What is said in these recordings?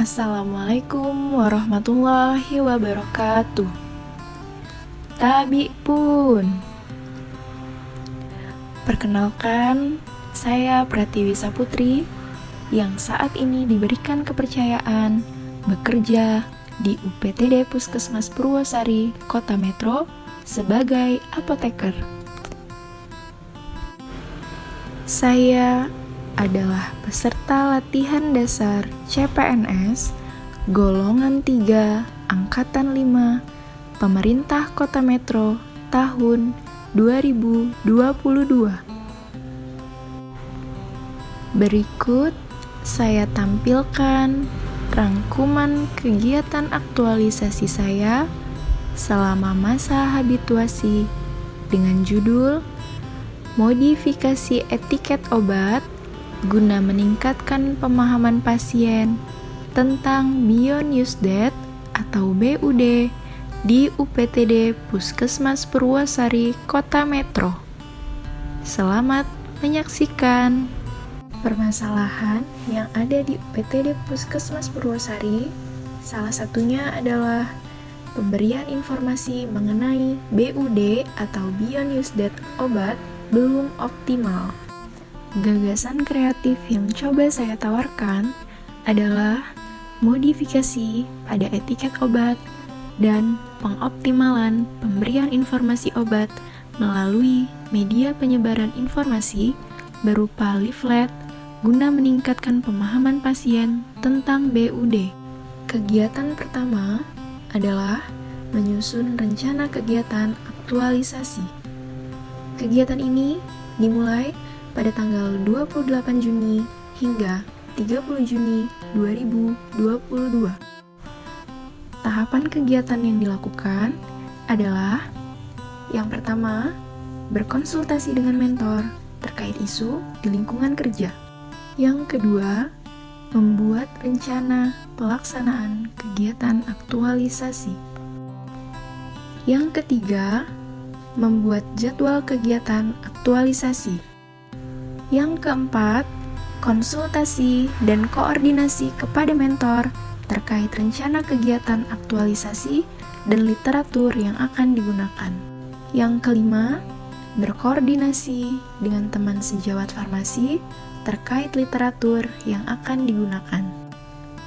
Assalamualaikum warahmatullahi wabarakatuh. Tabi pun. Perkenalkan, saya Pratiwi Saputri yang saat ini diberikan kepercayaan bekerja di UPTD Puskesmas Purwosari, Kota Metro sebagai apoteker. Saya adalah peserta latihan dasar CPNS golongan 3 angkatan 5 Pemerintah Kota Metro tahun 2022. Berikut saya tampilkan rangkuman kegiatan aktualisasi saya selama masa habituasi dengan judul Modifikasi Etiket Obat guna meningkatkan pemahaman pasien tentang Beyond Use That atau BUD di UPTD Puskesmas Purwosari, Kota Metro. Selamat menyaksikan. Permasalahan yang ada di UPTD Puskesmas Purwosari salah satunya adalah pemberian informasi mengenai BUD atau Beyond Use That obat belum optimal. Gagasan kreatif yang coba saya tawarkan adalah modifikasi pada etiket obat dan pengoptimalan pemberian informasi obat melalui media penyebaran informasi berupa leaflet guna meningkatkan pemahaman pasien tentang BUD. Kegiatan pertama adalah menyusun rencana kegiatan aktualisasi. Kegiatan ini dimulai pada tanggal 28 Juni hingga 30 Juni 2022. Tahapan kegiatan yang dilakukan adalah yang pertama, berkonsultasi dengan mentor terkait isu di lingkungan kerja. Yang kedua, membuat rencana pelaksanaan kegiatan aktualisasi. Yang ketiga, membuat jadwal kegiatan aktualisasi. Yang keempat, konsultasi dan koordinasi kepada mentor terkait rencana kegiatan aktualisasi dan literatur yang akan digunakan. Yang kelima, berkoordinasi dengan teman sejawat farmasi terkait literatur yang akan digunakan.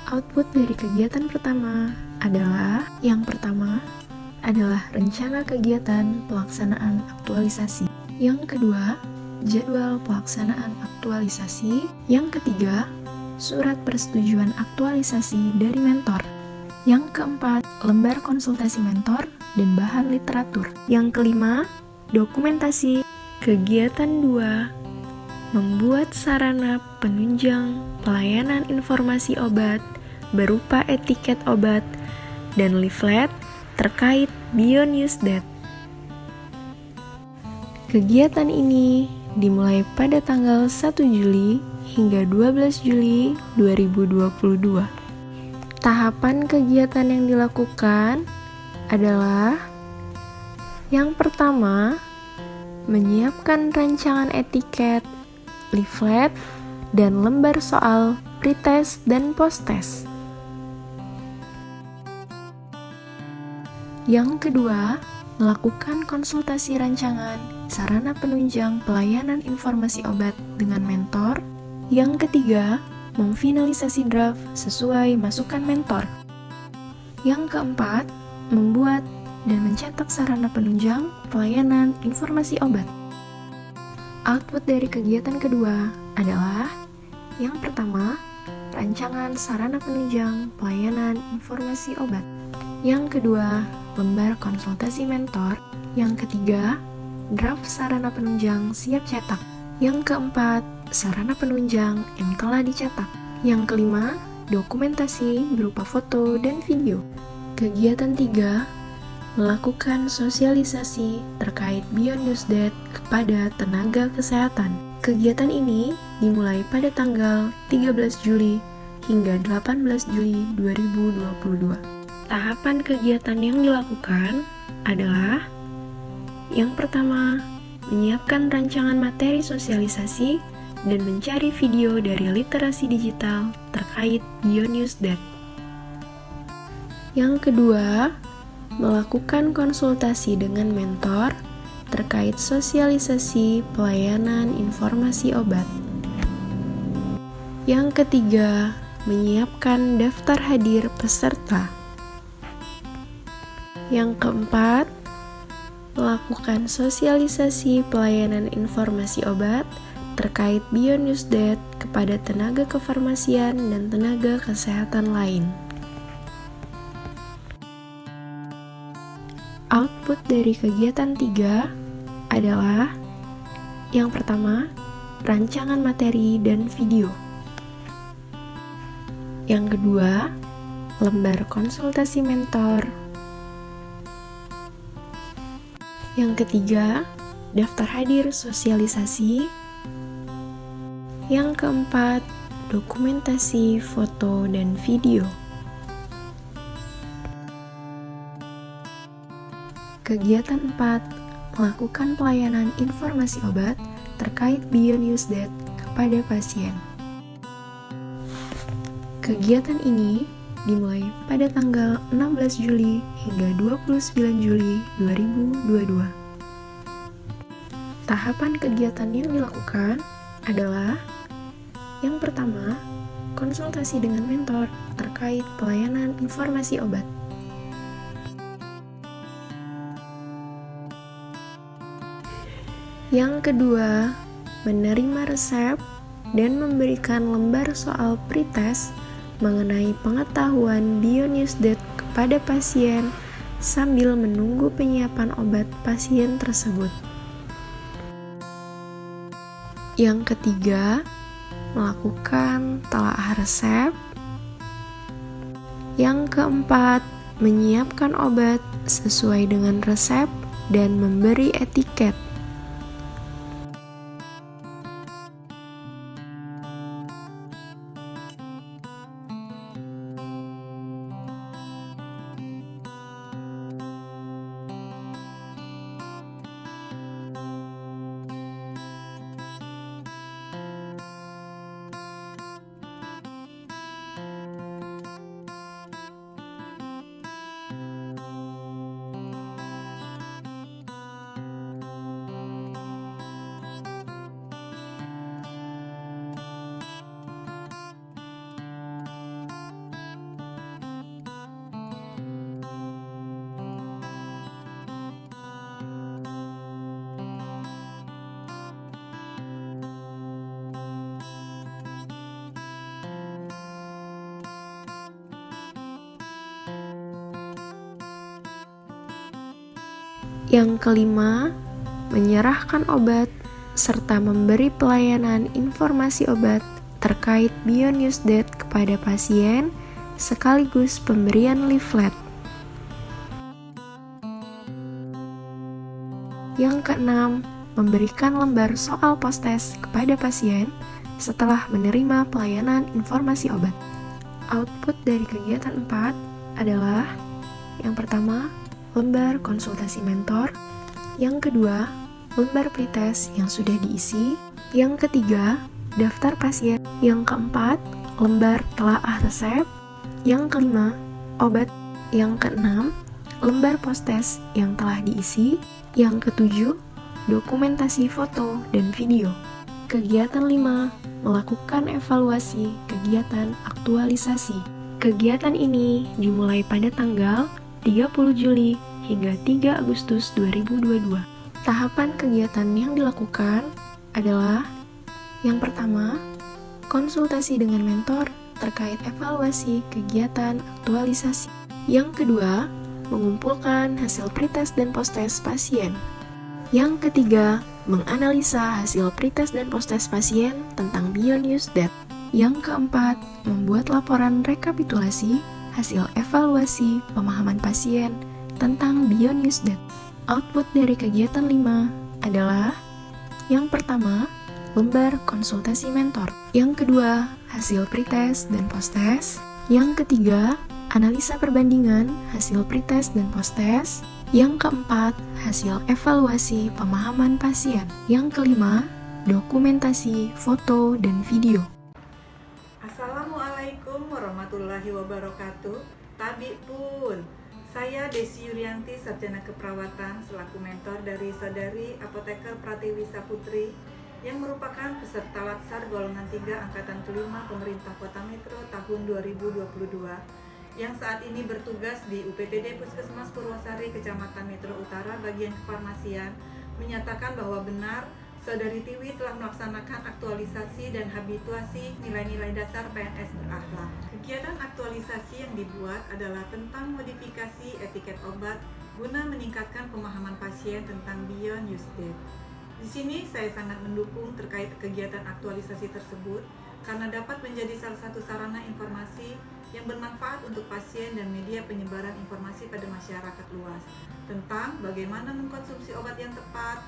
Output dari kegiatan pertama adalah yang pertama adalah rencana kegiatan pelaksanaan aktualisasi. Yang kedua, jadwal pelaksanaan aktualisasi. Yang ketiga, surat persetujuan aktualisasi dari mentor. Yang keempat, lembar konsultasi mentor dan bahan literatur. Yang kelima, dokumentasi. Kegiatan 2, membuat sarana penunjang pelayanan informasi obat berupa etiket obat dan leaflet terkait Beyond Use That. Kegiatan ini dimulai pada tanggal 1 Juli hingga 12 Juli 2022. Tahapan kegiatan yang dilakukan adalah yang pertama, menyiapkan rancangan etiket, leaflet, dan lembar soal pretest dan posttest. Yang kedua, melakukan konsultasi rancangan sarana penunjang pelayanan informasi obat dengan mentor. Yang ketiga, memfinalisasi draft sesuai masukan mentor. Yang keempat, membuat dan mencetak sarana penunjang pelayanan informasi obat. Output dari kegiatan kedua adalah yang pertama, rancangan sarana penunjang pelayanan informasi obat. Yang kedua, lembar konsultasi mentor. Yang ketiga, draft sarana penunjang siap cetak. Yang keempat, sarana penunjang yang telah dicetak. Yang kelima, dokumentasi berupa foto dan video. Kegiatan 3, melakukan sosialisasi terkait Beyond Use That kepada tenaga kesehatan. Kegiatan ini dimulai pada tanggal 13 Juli hingga 18 Juli 2022. Tahapan kegiatan yang dilakukan adalah yang pertama, menyiapkan rancangan materi sosialisasi dan mencari video dari literasi digital terkait Beyond Use That. Yang kedua, melakukan konsultasi dengan mentor terkait sosialisasi pelayanan informasi obat. Yang ketiga, menyiapkan daftar hadir peserta. Yang keempat, melakukan sosialisasi pelayanan informasi obat terkait BioNewsDet kepada tenaga kefarmasian dan tenaga kesehatan lain. Output dari kegiatan 3 adalah yang pertama, rancangan materi dan video. Yang kedua, lembar konsultasi mentor. Yang ketiga, daftar hadir sosialisasi. Yang keempat, dokumentasi foto dan video. Kegiatan 4, melakukan pelayanan informasi obat terkait BioNewsDet kepada pasien. Kegiatan ini dimulai pada tanggal 16 Juli hingga 29 Juli 2022. Tahapan kegiatan yang dilakukan adalah yang pertama, konsultasi dengan mentor terkait pelayanan informasi obat. Yang kedua, menerima resep dan memberikan lembar soal pretest mengenai pengetahuan BioNewsDet kepada pasien sambil menunggu penyiapan obat pasien tersebut. Yang ketiga, melakukan telaah resep. Yang keempat, menyiapkan obat sesuai dengan resep dan memberi etiket. Yang kelima, menyerahkan obat serta memberi pelayanan informasi obat terkait BioNewsDet kepada pasien sekaligus pemberian leaflet. Yang keenam, memberikan lembar soal post-test kepada pasien setelah menerima pelayanan informasi obat. Output dari kegiatan 4 adalah yang pertama, lembar konsultasi mentor. Yang kedua, lembar pretest yang sudah diisi. Yang ketiga, daftar pasien. Yang keempat, lembar telaah resep. Yang kelima, obat. Yang keenam, lembar post-test yang telah diisi. Yang ketujuh, dokumentasi foto dan video. Kegiatan 5, melakukan evaluasi kegiatan aktualisasi. Kegiatan ini dimulai pada tanggal 30 Juli hingga 3 Agustus 2022. Tahapan kegiatan yang dilakukan adalah yang pertama, konsultasi dengan mentor terkait evaluasi kegiatan aktualisasi. Yang kedua, mengumpulkan hasil pretest dan post-test pasien. Yang ketiga, menganalisa hasil pretest dan post-test pasien tentang BioNewsDet. Yang keempat, membuat laporan rekapitulasi hasil evaluasi pemahaman pasien tentang BioNewsDet. Output dari kegiatan 5 adalah yang pertama, lembar konsultasi mentor. Yang kedua, hasil pretest dan post-test. Yang ketiga, analisa perbandingan hasil pretest dan post-test. Yang keempat, hasil evaluasi pemahaman pasien. Yang kelima, dokumentasi foto dan video. Assalamualaikum warahmatullahi wabarakatuh. Tabi pun. Saya Desi Yurianti, Sarjana Keperawatan, selaku mentor dari Saudari Apoteker Pratiwi Saputri yang merupakan peserta Latsar golongan 3 angkatan kelima Pemerintah Kota Metro tahun 2022 yang saat ini bertugas di UPTD Puskesmas Purwosari, Kecamatan Metro Utara, bagian kefarmasian, menyatakan bahwa benar Saudari Tiwi telah melaksanakan aktualisasi dan habituasi nilai-nilai dasar PNS berakhlak. Kegiatan aktualisasi yang dibuat adalah tentang modifikasi etiket obat guna meningkatkan pemahaman pasien tentang Beyond Use Date. Di sini saya sangat mendukung terkait kegiatan aktualisasi tersebut karena dapat menjadi salah satu sarana informasi yang bermanfaat untuk pasien dan media penyebaran informasi pada masyarakat luas tentang bagaimana mengkonsumsi obat yang tepat.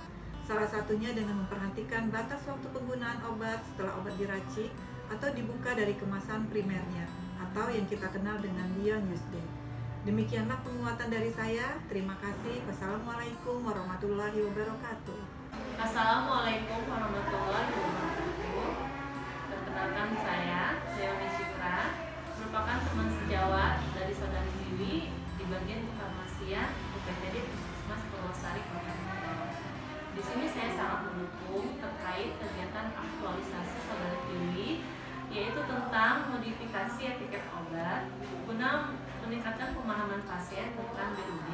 Salah satunya dengan memperhatikan batas waktu penggunaan obat setelah obat diracik atau dibuka dari kemasan primernya atau yang kita kenal dengan Beyond Use Date. Demikianlah penguatan dari saya. Terima kasih. Wassalamualaikum warahmatullahi wabarakatuh. Assalamualaikum warahmatullahi wabarakatuh. Perkenalkan saya Leoni Syukra, merupakan teman sejawat dari Saudari Tiwi di bagian kefarmasian UPTD Puskesmas Purwosari Kota Metro. Di sini saya sangat mendukung terkait kegiatan aktualisasi Saudari Tiwi, yaitu tentang modifikasi etiket obat guna meningkatkan pemahaman pasien tentang BUD.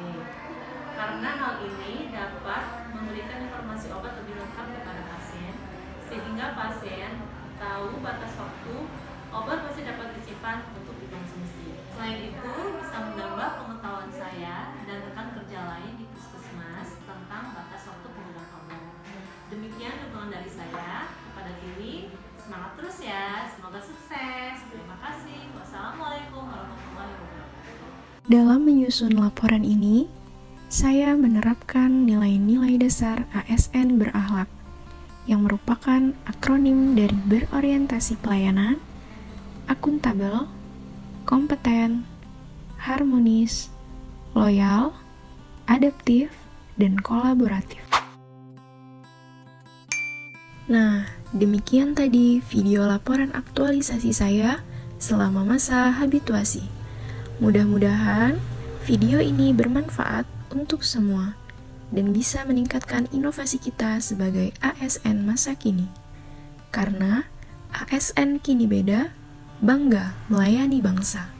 Karena hal ini dapat memberikan informasi obat lebih lengkap kepada pasien, sehingga pasien tahu batas waktu obat masih dapat disimpan untuk dikonsumsi. Selain itu, bisa menambah pengetahuan saya dan rekan kerja lain di puskesmas tentang batas waktu penggunaan obat. Demikian dukungan dari saya kepada Tiwi. Semangat terus ya, semoga sukses. Terima kasih. Wassalamualaikum warahmatullahi wabarakatuh. Dalam menyusun laporan ini, saya menerapkan nilai-nilai dasar ASN berakhlak yang merupakan akronim dari berorientasi pelayanan, akuntabel, kompeten, harmonis, loyal, adaptif, dan kolaboratif. Nah, demikian tadi video laporan aktualisasi saya selama masa habituasi. Mudah-mudahan video ini bermanfaat untuk semua dan bisa meningkatkan inovasi kita sebagai ASN masa kini. Karena ASN kini beda, bangga melayani bangsa.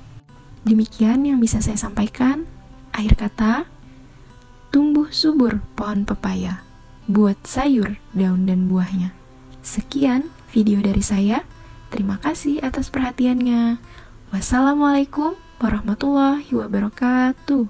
Demikian yang bisa saya sampaikan. Akhir kata, tumbuh subur pohon pepaya, buat sayur, daun, dan buahnya. Sekian video dari saya. Terima kasih atas perhatiannya. Wassalamualaikum warahmatullahi wabarakatuh.